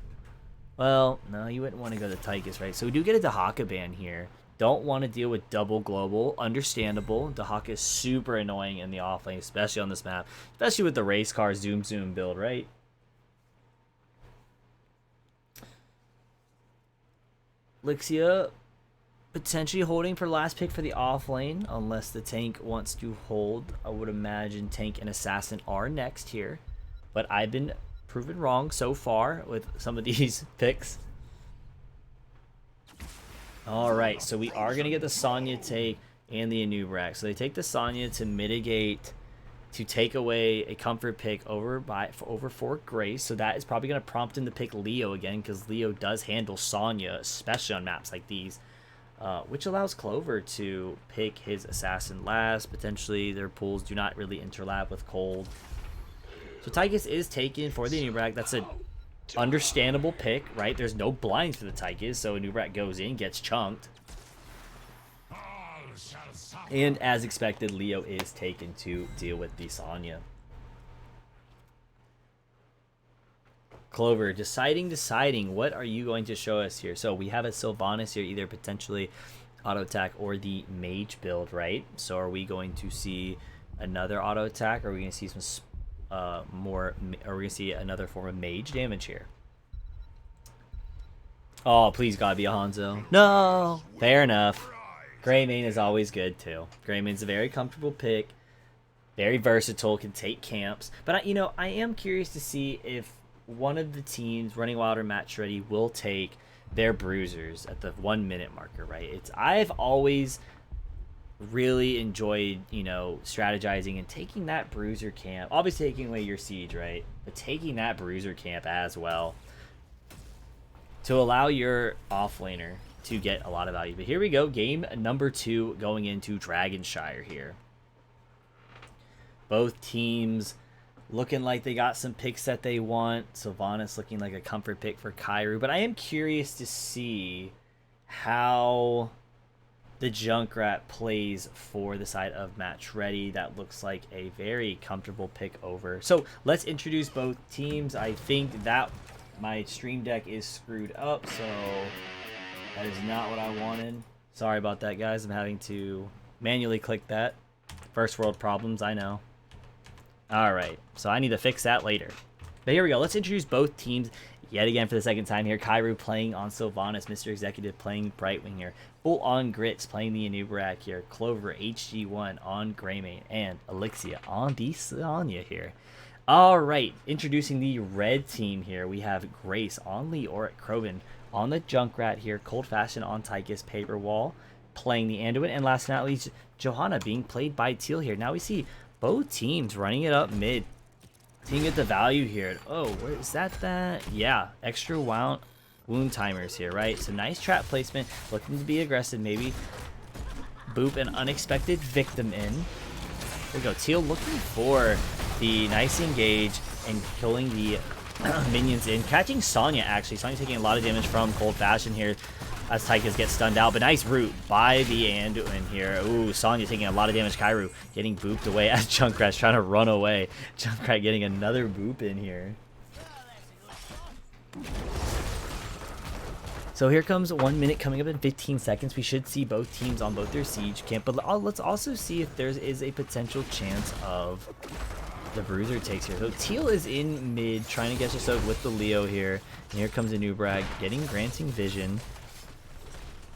Well, no, you wouldn't want to go to Tychus, right? So we do get a Dahaka ban here. Don't want to deal with double global. Understandable. Dahaka is super annoying in the offlane, especially on this map. Especially with the race car zoom build, right? Lixia potentially holding for last pick for the off lane, unless the tank wants to hold. I would imagine tank and assassin are next here, but I've been proven wrong so far with some of these picks. All right, so we are gonna get the Sonya take and the Anubrak. So they take the Sonya to mitigate, to take away a comfort pick over for Grace. So that is probably gonna prompt him to pick Leo again, because Leo does handle Sonya, especially on maps like these. Which allows Clover to pick his assassin last. Potentially their pools do not really interlap with Cold. So Tychus is taken for the Anubrak. That's an understandable pick, right? There's no blinds for the Tychus, so Anubrak goes in, gets chunked. And as expected, Leo is taken to deal with the Sonya. Clover, deciding, what are you going to show us here? So we have a Sylvanas here, either potentially auto attack or the mage build, right? So are we going to see another auto attack, or are we going to see some are we going to see another form of mage damage here? Oh, please God, be a Hanzo. No! Fair enough. Greymane is always good too. Greymane's a very comfortable pick, very versatile, can take camps. But I am curious to see if one of the teams running wild or match ready will take their bruisers at the 1 minute marker, right? I've always really enjoyed, strategizing and taking that bruiser camp, obviously taking away your siege, right? But taking that bruiser camp as well to allow your offlaner to get a lot of value. But here we go, game number 2 going into Dragonshire here. Both teams looking like they got some picks that they want. Sylvanas looking like a comfort pick for Kairu. But I am curious to see how the Junkrat plays for the side of Match Ready. That looks like a very comfortable pick over. So let's introduce both teams. I think that my stream deck is screwed up, so that is not what I wanted. Sorry about that, guys. I'm having to manually click that. First world problems, I know. Alright, so I need to fix that later. But here we go. Let's introduce both teams yet again for the second time here. Kairu playing on Sylvanas, Mr. Executive playing Brightwing here. Full on Grits playing the Anubrak here. Clover HG1 on Greymane, and Elixia on the Sonya here. Alright, introducing the red team here. We have Grace on Leoric, Krovan on the Junkrat here. Cold Fashion on Tychus, Paper Wall playing the Anduin, and last but not least, Johanna being played by Teal here. Now we see both teams running it up mid. Seeing get the value here. Oh, where is that? Yeah, extra wound timers here, right? So nice trap placement. Looking to be aggressive, maybe boop an unexpected victim in. There we go. Teal looking for the nice engage and killing the minions in. Catching Sonya, actually. Sonya taking a lot of damage from Cold Fashion here as Tychus gets stunned out. But nice root by the Anduin here. Ooh, Sonya taking a lot of damage. Kairu getting booped away as Junkrat's trying to run away. Junkrat getting another boop in here. So here comes 1 minute coming up in 15 seconds. We should see both teams on both their siege camp, but let's also see if there is a potential chance of the bruiser takes here. So Teal is in mid trying to get us over with the Leo here, and here comes Anubrag granting vision.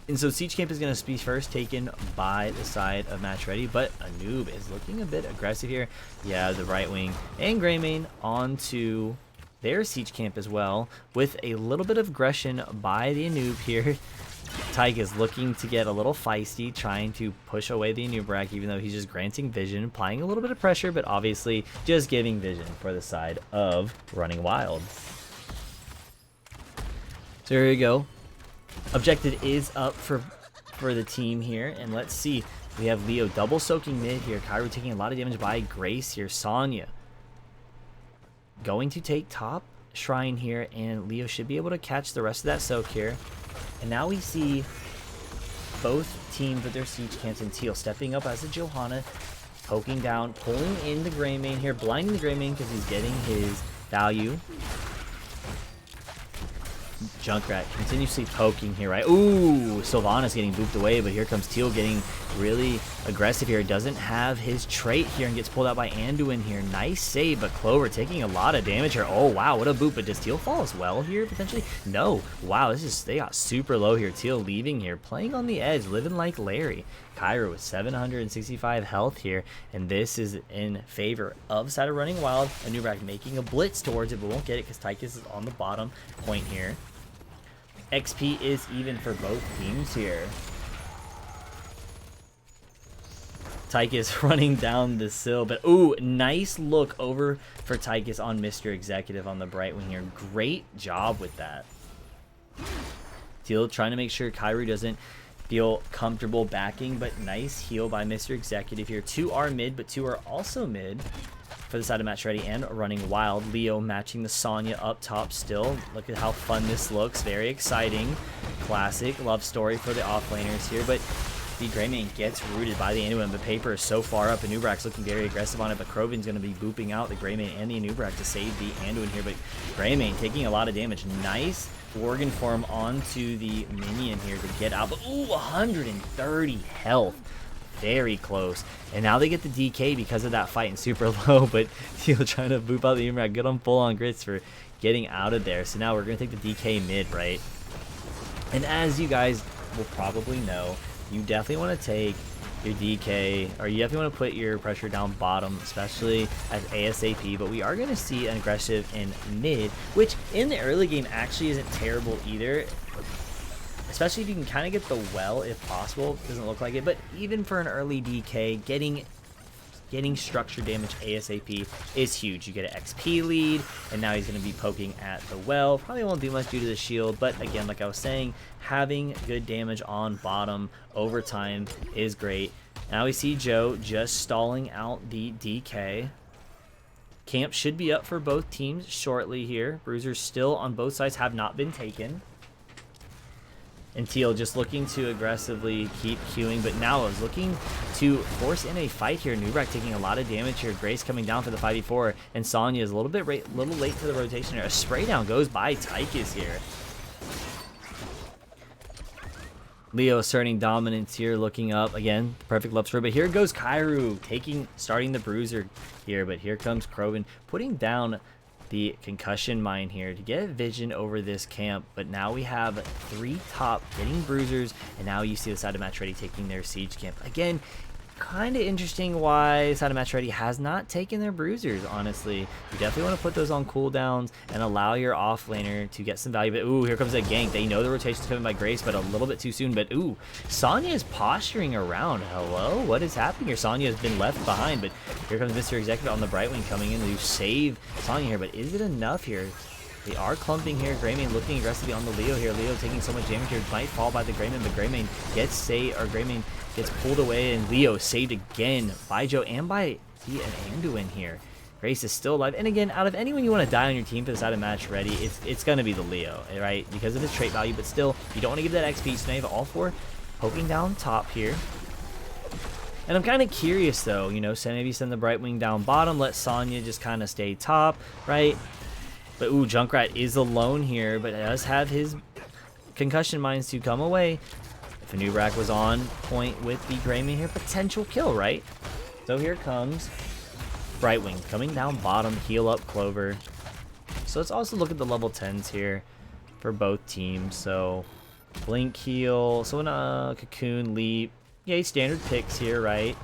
And so siege camp is going to be first taken by the side of Match Ready, but Anub is looking a bit aggressive here. Yeah, the right wing and Greymane onto their siege camp as well, with a little bit of aggression by the Anub here. Tyke is looking to get a little feisty, trying to push away the Anubrag, even though he's just granting vision, applying a little bit of pressure, but obviously just giving vision for the side of Running Wild. So here we go. Objective is up for the team here, and let's see. We have Leo double soaking mid here. Kairu taking a lot of damage by Grace here. Sonya going to take top shrine here, and Leo should be able to catch the rest of that soak here. And now we see both teams with their siege camps, and Teal stepping up as a Johanna, poking down, pulling in the Greymane here, blinding the Greymane because he's getting his value. Junkrat continuously poking here, right? Ooh, Sylvanas getting booped away, but here comes Teal getting really aggressive here. Doesn't have his trait here and gets pulled out by Anduin here. Nice save, but Clover taking a lot of damage here. Oh, wow, what a boop. But does Teal fall as well here, potentially? No. Wow, they got super low here. Teal leaving here, playing on the edge, living like Larry. Kyra with 765 health here, and this is in favor of side of Running Wild. Anubrag making a blitz towards it, but won't get it because Tychus is on the bottom point here. XP is even for both teams here. Tychus running down the sill, but ooh, nice look over for Tychus on Mr. Executive on the Bright Wing here. Great job with that. Teal trying to make sure Kairu doesn't feel comfortable backing, but nice heal by Mr. Executive here. 2 are mid, but 2 are also mid for the side of Match Ready and Running Wild. Leo matching the Sonya up top still. Look at how fun this looks. Very exciting. Classic love story for the offlaners here, but the Greymane gets rooted by the Anduin, but Paper is so far up. Anubrag's looking very aggressive on it, but Krovin's going to be booping out the Greymane and the Anubrag to save the Anduin here, but Greymane taking a lot of damage. Nice organ form onto the minion here to get out, but ooh, 130 health. Very close. And now they get the DK because of that fight and super low, but Teal trying to boop out the Anubrag. Good on full on grits for getting out of there. So now we're going to take the DK mid, right? And as you guys will probably know, you definitely want to take your DK, or you definitely want to put your pressure down bottom, especially as ASAP, but we are going to see an aggressive in mid, which in the early game actually isn't terrible either, especially if you can kind of get the well if possible. Doesn't look like it, but even for an early DK, getting structure damage ASAP is huge. You get an XP lead, and now he's going to be poking at the well. Probably won't do much due to the shield, but again, like I was saying, having good damage on bottom over time is great. Now we see Joe just stalling out the DK. Camp should be up for both teams shortly here. Bruisers still on both sides have not been taken. And Teal just looking to aggressively keep queuing, but now is looking to force in a fight here. Anubrag taking a lot of damage here. Grace coming down for the 5v4, and Sonya is a little late to the rotation here. A spray down goes by Tychus here. Leo asserting dominance here, looking up again. Perfect love story, but here goes Kairu starting the bruiser here, but here comes Kroven putting down the concussion mine here to get vision over this camp. But now we have 3 top getting bruisers, and now you see the side of Match Ready taking their siege camp again. Kind of interesting why the side of Match Ready has not taken their bruisers, honestly. You definitely want to put those on cooldowns and allow your offlaner to get some value. But ooh, here comes a gank. They know the rotation's coming by Grace, but a little bit too soon. But ooh, Sonya is posturing around. Hello, what is happening here? Sonya has been left behind, but here comes Mr. Executive on the Brightwing coming in to save Sonya here. But is it enough here? They are clumping here. Greymane looking aggressively on the Leo here. Leo taking so much damage here. Might fall by the Greymane, but Greymane gets saved, or Greymane gets pulled away, and Leo saved again by Joe and by an Anduin here. Grace is still alive. And again, out of anyone you want to die on your team for the side of Match Ready, it's going to be the Leo, right? Because of his trait value, but still, you don't want to give that XP. So now you have all 4 poking down top here. And I'm kind of curious, though, you know, maybe send the Brightwing down bottom, let Sonya just kind of stay top, right? But ooh, Junkrat is alone here, but does have his concussion mines to come away. If Anubrak was on point with the Greymane here, potential kill, right? So here comes Brightwing coming down bottom, heal up Clover. So let's also look at the level 10s here for both teams. So Blink heal, so in a Cocoon, Leap. Yeah, standard picks here, right?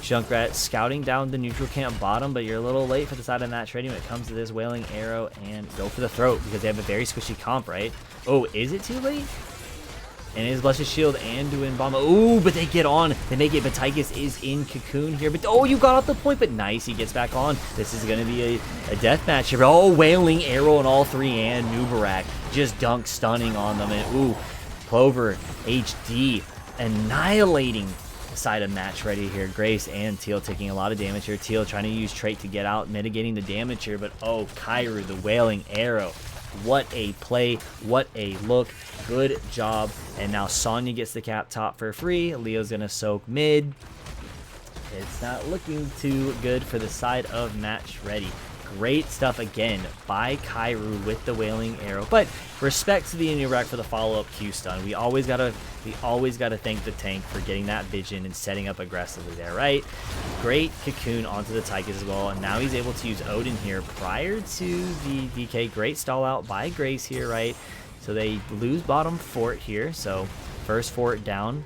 Junkrat scouting down the neutral camp bottom, but you're a little late for the side of match ready when it comes to this Wailing Arrow, and go for the throat because they have a very squishy comp, right? Oh, is it too late? And his Blessed Shield and doing Bomb. Ooh, but they get on. They make it, but Tychus is in Cocoon here. But oh, you got off the point, but nice. He gets back on. This is going to be a death match here. Oh, Wailing Arrow on all three, and Nubarak just dunk stunning on them. And ooh, Clover HD annihilating the side of match ready here. Grace and Teal taking a lot of damage here. Teal trying to use trait to get out, mitigating the damage here. But oh, Kairu, the Wailing Arrow. What a play, what a look, good job. And now Sonya gets the cap top for free. Leo's gonna soak mid. It's not looking too good for the side of match ready. Great stuff again by Kairu with the Wailing Arrow. But respect to the Anubrak for the follow-up Q stun. We always gotta thank the tank for getting that vision and setting up aggressively there, right? Great Cocoon onto the Tychus as well, and now he's able to use Odin here prior to the DK. Great stall out by Grace here, right? So they lose bottom fort here. So first fort down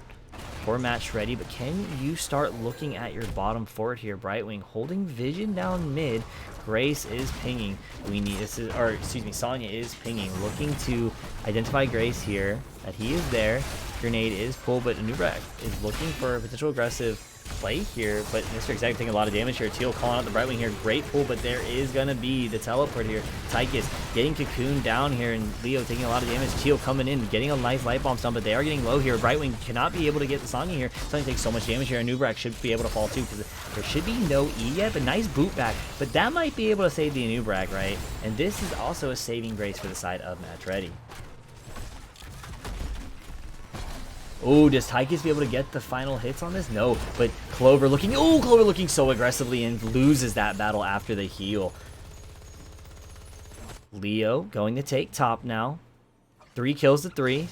for match ready, but can you start looking at your bottom fort here? Brightwing holding vision down mid. Grace is pinging. We need this is, or excuse me, Sonya is pinging, looking to identify Grace here. That he is there. Grenade is pulled, but Anubrak is looking for a potential aggressive play here, but Mr. Executive taking a lot of damage here. Teal calling out the Brightwing here. Great pull, but there is going to be the teleport here. Tychus getting Cocoon down here, and Leo taking a lot of damage. Teal coming in, getting a nice light bomb stun, but they are getting low here. Brightwing cannot be able to get the Sonya here. Sonya takes so much damage here, and Anubrak should be able to fall too, because there should be no E yet, but nice boot back. But that might be able to save the Anubrak, right? And this is also a saving grace for the side of match ready. Oh, does Tychus be able to get the final hits on this? No, but Clover looking, oh, Clover looking so aggressively and loses that battle after the heal. Leo going to take top now. 3 kills to 3.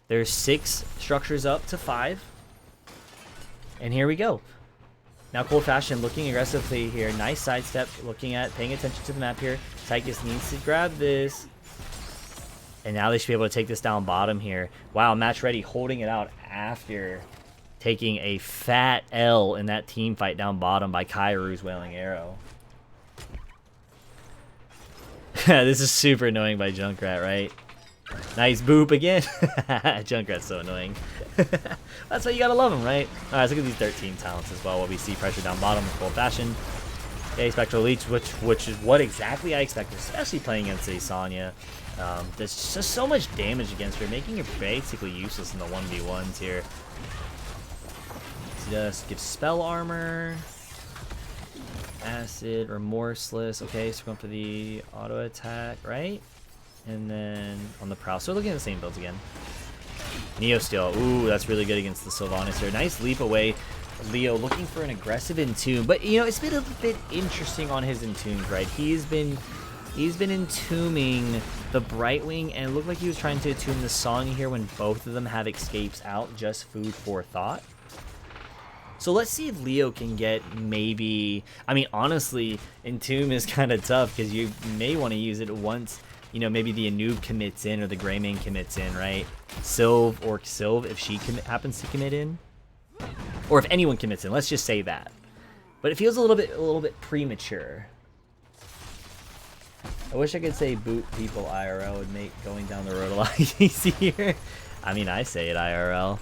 There's 6 structures up to 5. And here we go. Now Cold Fashion looking aggressively here. Nice sidestep, looking at, paying attention to the map here. Tychus needs to grab this. And now they should be able to take this down bottom here. Wow, match ready holding it out after taking a fat L in that team fight down bottom by Kairu's Wailing Arrow. This is super annoying by Junkrat, right? Nice boop again. Junkrat's so annoying. That's why you gotta love him, right? Alright, let's look at these 13 talents as well. While we see pressure down bottom with Cold Fashion. Okay, Spectral Leech, which is what exactly I expected, especially playing against a Sonya. There's just so much damage against her, making her basically useless in the 1v1s here. Just give spell armor, acid, remorseless. Okay, so we're going for the auto attack, right? And then on the prowl. So we're looking at the same builds again. Neo Steel. Ooh, that's really good against the Sylvanas here. Nice leap away. Leo looking for an aggressive Entomb, but you know, it's been a bit interesting on his Entombs, right? He's been entombing the Brightwing, and it looked like he was trying to entomb the Sonya here when both of them have escapes out. Just food for thought. So let's see if Leo can get maybe, I mean, honestly, Entomb is kind of tough because you may want to use it once, you know, maybe the Anub commits in or the Greymane commits in, right? Sylv or Sylv if she happens to commit in. Or if anyone commits in, let's just say that. But it feels a little bit premature. I wish I could say boot people IRL would make going down the road a lot easier. I mean, I say it IRL.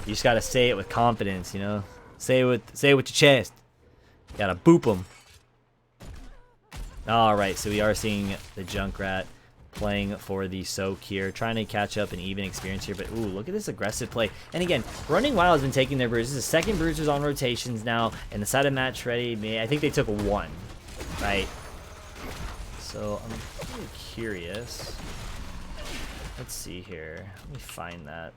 You just gotta say it with confidence, you know. Say it with your chest. You gotta boop them. All right, so we are seeing the Junkrat playing for the soak here, trying to catch up and even experience here. But ooh, look at this aggressive play. And again, Running Wild has been taking their bruises. The second bruisers on rotations now, and the side of match ready. I think they took 1, right? So I'm really curious. Let's see here. Let me find that.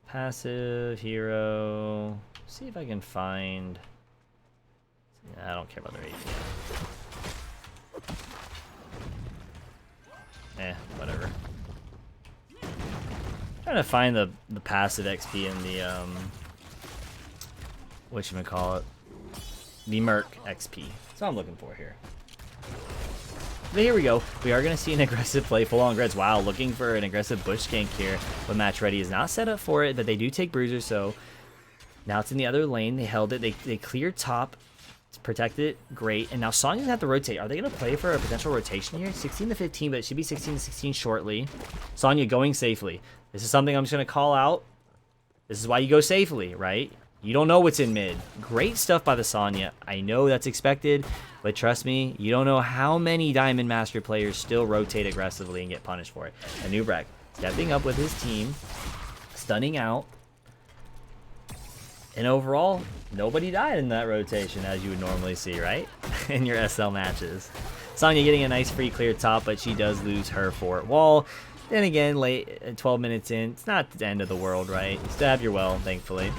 Passive hero. See if I can find I don't care about their AP. Whatever. Trying to find the passive XP in the whatchamacallit, the Merc XP. That's what I'm looking for here. But here we go. We are going to see an aggressive play. Full-on Grids. Wow, looking for an aggressive bush gank here. But Match Ready is not set up for it, but they do take Bruiser, so now it's in the other lane. They held it. They cleared top. It's protected. Great. And now Sonya's going to have to rotate. Are they going to play for a potential rotation here? 16 to 15, but it should be 16 to 16 shortly. Sonya going safely. This is something I'm just going to call out. This is why you go safely, right? You don't know what's in mid. Great stuff by the Sonya. I know that's expected, but trust me, you don't know how many Diamond Master players still rotate aggressively and get punished for it. Anubrak stepping up with his team, stunning out. And overall, nobody died in that rotation, as you would normally see, right? In your SL matches. Sonya getting a nice free clear top, but she does lose her fort wall. Then again, late, 12 minutes in, it's not the end of the world, right? You still have your well, thankfully.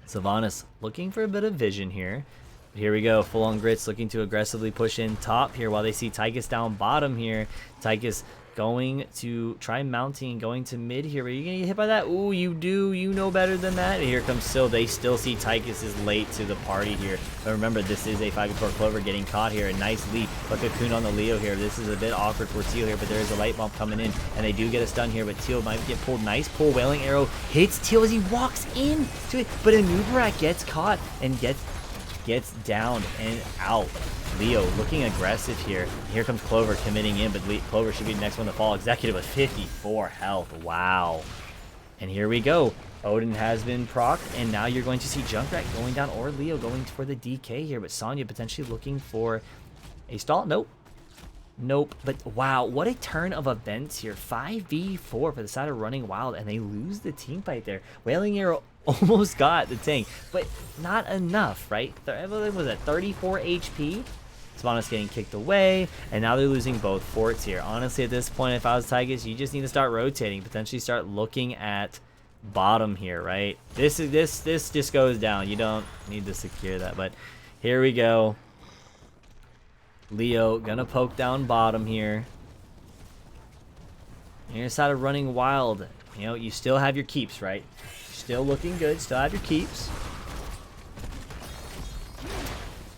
Sylvanas looking for a bit of vision here. But here we go. Full on Grits looking to aggressively push in top here while they see Tychus down bottom here. Tychus going to try mounting, going to mid here. Are you going to get hit by that? Ooh, you do. You know better than that. And here comes Syl. They still see Tychus is late to the party here. But remember, this is a 5v4 Clover getting caught here. A nice leap. But Cocoon on the Leo here. This is a bit awkward for Teal here, but there is a light bump coming in. And they do get a stun here, but Teal might get pulled. Nice pull. Wailing Arrow hits Teal as he walks in to it. But Anubarak gets caught and gets down and out. Leo looking aggressive here. Here comes Clover committing in, but Clover should be the next one to fall. Executive with 54 health. Wow. And here we go. Odin has been procced, and now you're going to see Junkrat going down or Leo going for the DK here, but Sonya potentially looking for a stall. Nope. Nope. But wow, what a turn of events here. 5v4 for the side of Running Wild, and they lose the team fight there. Wailing Arrow almost got the tank, but not enough, right? Was it 34 HP? Sylvanas getting kicked away, and now they're losing both forts here. Honestly, at this point, if I was Tychus, you just need to start rotating, potentially start looking at bottom here, right? This just goes down. You don't need to secure that, but here we go. Leo gonna poke down bottom here. Here's side of Running Wild. You know, you still have your keeps, right? Still looking good. Still have your keeps.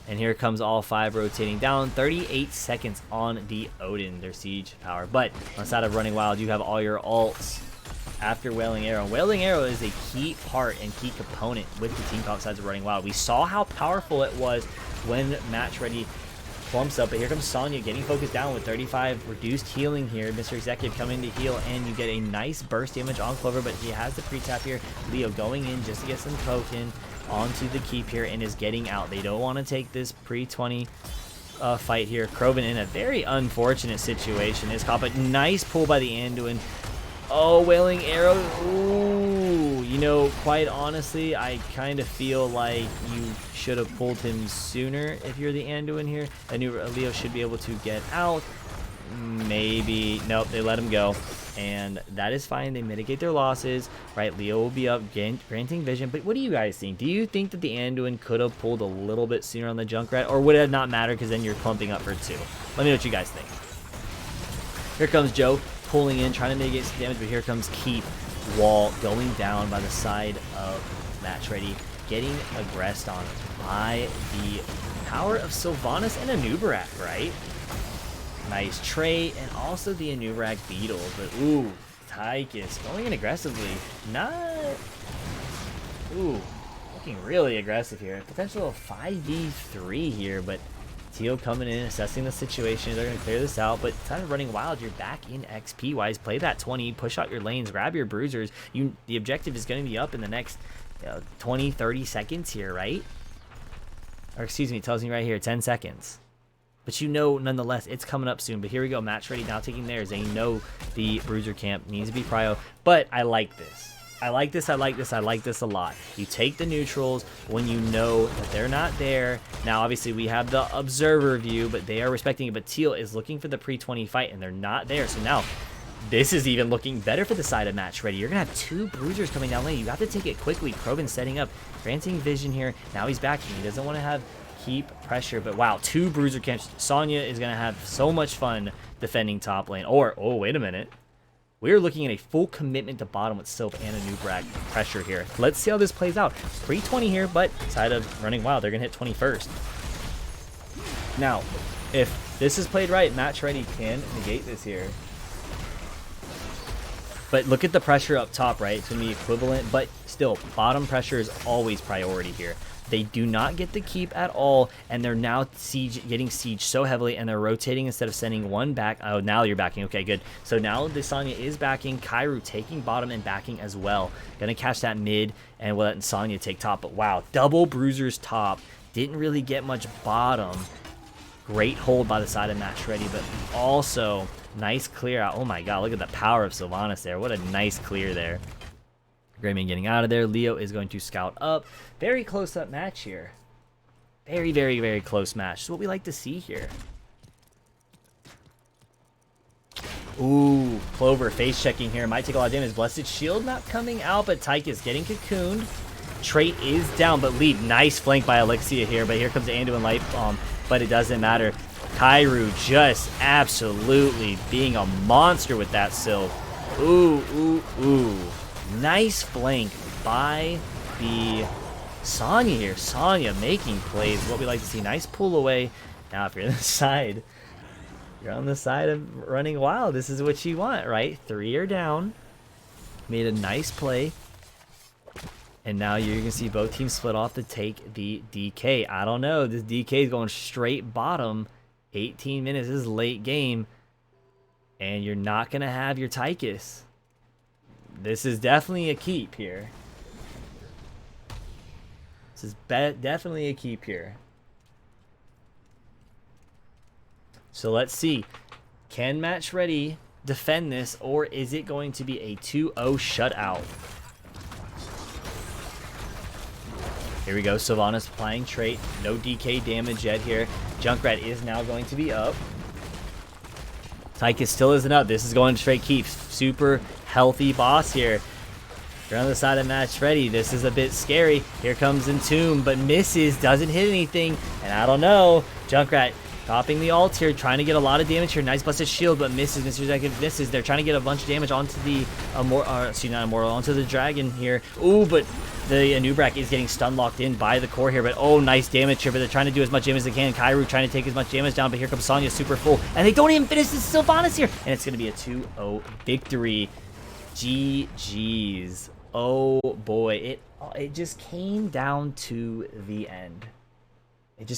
And here comes all five rotating down. 38 seconds on the Odin, their siege power. But on the side of Running Wild, you have all your ults after Wailing Arrow. Wailing Arrow is a key part and key component with the team comp sides of Running Wild. We saw how powerful it was when Match Ready clumps up, but here comes Sonya getting focused down with 35 reduced healing here. Mr. Executive coming to heal, and you get a nice burst damage on Clover, but he has the pre-tap here. Leo going in just to get some token onto the keep here and is getting out. They don't want to take this pre-20 fight here. Krovan in a very unfortunate situation is caught, but nice pull by the Anduin. Oh, Wailing Arrow. Ooh, you know, quite honestly, I kind of feel like you should have pulled him sooner if you're the Anduin here. I knew Leo should be able to get out. Maybe. Nope, they let him go. And that is fine. They mitigate their losses. Right, Leo will be up, granting vision. But what do you guys think? Do you think that the Anduin could have pulled a little bit sooner on the Junkrat? Or would it not matter because then you're clumping up for 2? Let me know what you guys think. Here comes Joe pulling in, trying to mitigate some damage. But here comes Keep Wall going down by the side of Match Ready, getting aggressed on by the power of Sylvanas and Anubarak, right? Nice trait, and also the Anubarak Beetle, but ooh, Tychus going in aggressively. Not... Ooh, looking really aggressive here. Potential 5v3 here, but Teal coming in, assessing the situation. They're going to clear this out, but kind of Running Wild. You're back in XP-wise. Play that 20, push out your lanes, grab your bruisers. The objective is going to be up in the next 20, 30 seconds here, right? Or excuse me, it tells me right here, 10 seconds. But you know, nonetheless, it's coming up soon. But here we go. Match Ready now taking theirs. They know the Bruiser camp needs to be prio. But I like this. I like this. I like this. I like this a lot. You take the neutrals when you know that they're not there. Now, obviously, we have the observer view, but they are respecting it. But Teal is looking for the pre-20 fight, and they're not there. So now, This is even looking better for the side of Match Ready. You're going to have 2 bruisers coming down lane. You have to take it quickly. Probin setting up, granting vision here. Now he's backing. He doesn't want to have keep pressure, but wow, 2 bruiser camps. Sonya is going to have so much fun defending top lane. Or, oh, wait a minute. We're looking at a full commitment to bottom with Sylph and a new pressure here. Let's see how this plays out. 320 here, but side of running wild, they're going to hit 21st. Now, if this is played right, Match Ready can negate this here. But look at the pressure up top, right? It's going to be equivalent, but still, bottom pressure is always priority here. They do not get the keep at all, and they're now getting siege so heavily, and they're rotating instead of sending one back. Oh, now you're backing. Okay, good. So now the Sonya is backing. Kairu taking bottom and backing as well. Gonna catch that mid, and we'll let Sonya take top. But wow, double bruisers top. Didn't really get much bottom. Great hold by the side of Match Ready, but also nice clear out. Oh my god, look at the power of Sylvanas there. What a nice clear there. Grayman getting out of there. Leo is going to scout up. Very close up match here. Very, very, very close match. So what we like to see here. Ooh, Clover face checking here. Might take a lot of damage. Blessed Shield not coming out, but Tychus getting cocooned. Trait is down, but lead. Nice flank by Alexia here, but here comes Anduin and Light Bomb, but it doesn't matter. Kairu just absolutely being a monster with that Sylph. Ooh, ooh, ooh. Nice flank by the Sonya here. Sonya making plays. What we like to see. Nice pull away. Now, if you're on the side, you're on the side of running wild. This is what you want, right? 3 are down. Made a nice play. And now you're going to see both teams split off to take the DK. I don't know. This DK is going straight bottom. 18 minutes. This is late game. And you're not going to have your Tychus. This is definitely a keep here. This is definitely a keep here. So let's see. Can Match Ready defend this, or is it going to be a 2-0 shutout? Here we go. Sylvanas applying trait. No DK damage yet here. Junkrat is now going to be up. Tychus still isn't up. This is going straight keeps. Super healthy boss here. You're on the side of Match Ready. This is a bit scary. Here comes Entomb, but misses. Doesn't hit anything. And I don't know. Junkrat topping the ult here. Trying to get a lot of damage here. Nice Blessed Shield, but misses. Misses. They're trying to get a bunch of damage onto the onto the dragon here. Ooh, but the Anubrak is getting stun locked in by the core here, but oh, nice damage here, but they're trying to do as much damage as they can. Kairu trying to take as much damage down, but here comes Sonya super full, and they don't even finish this Sylvanas here, and it's going to be a 2-0 victory. GG's. Oh boy, it just came down to the end.